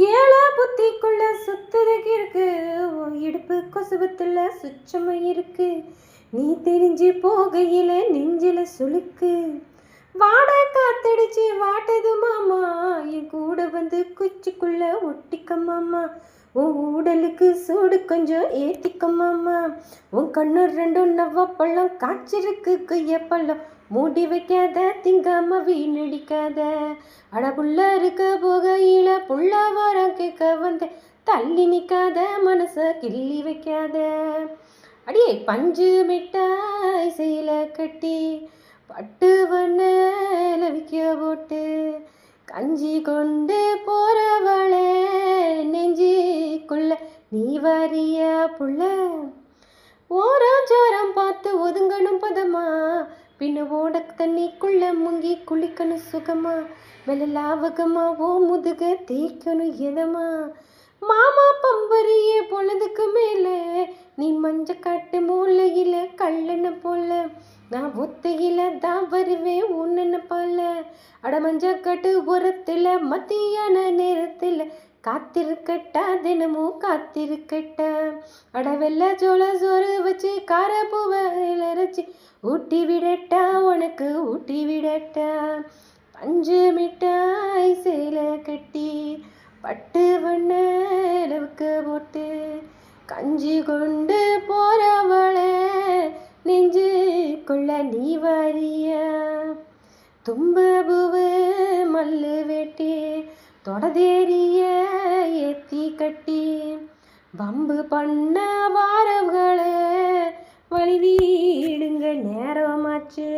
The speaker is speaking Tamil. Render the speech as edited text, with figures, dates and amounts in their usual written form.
ஏழா புத்திக்குள்ள சுத்துறதுக்கு இருக்கு, உன் இடுப்பு கொசுபத்துல சுச்சமா இருக்கு. நீ தெரிஞ்சு போகையில நெஞ்சில சுளுக்கு. வாட காத்தடிச்சு வாட்டது மாமா, என் கூட வந்து குச்சிக்குள்ள ஒட்டிக்க மாமா. உன் உடலுக்கு சூடு கொஞ்சம் ஏத்திக்க மாமா. உன் கண்ணு ரெண்டும் நவ்வப்பள்ளம் காய்ச்சிருக்கு கொய்ய பள்ளம். மூடி வைக்காத திங்காம வீணடிக்காத. அட புள்ள இருக்க போகையில புள்ள வரம் கேட்க வந்த. தள்ளி நிக்காத மனச கிள்ளி வைக்காத. அடியே பஞ்சு மிட்டாய் செய்யல கட்டி பட்டு வண்ணல விற்க போட்டு கஞ்சி கொண்டு போறவளே நெஞ்சிக்குள்ள நீ வரியா புள்ள. ஓராஞ்சாரம் பார்த்து ஒதுங்கணும் பதமா, பின்ன ஓட தண்ணிக்குள்ள முங்கி குளிக்கணும் சுகமா. மெல்லலாவகமா ஓ முதுக தேய்க்கணும் எதமா. மாமா பம்பரிய பொழுதுக்கு மேலே நீ மஞ்ச காட்டு மூளையில கல்லண போல. நான் ஒத்தையில தான் வருவேன் உன்ன போல. அட மஞ்ச காட்டு உரத்துல மத்தியான நேரத்துல காத்திருக்கட்டா தினமும் காத்திருக்கட்டா. அட வெள்ள சோள சோறு வச்சு கார பூவையில் அரைச்சி ஊட்டி விடட்டா உனக்கு ஊட்டி விடட்டா. பஞ்சு மிட்டாய் சேலை கட்டி பட்டு வண்ணவுக்கு போட்டு கஞ்சி கொண்டு போறவளே நெஞ்சுக்குள்ள நீ வாரியா. தும்ப பூவு மல்லு வெட்டி தொடதேரிய ஏத்தி கட்டி வம்பு பண்ண வாரவங்களே வழி வீடுங்க நேரமாச்சு.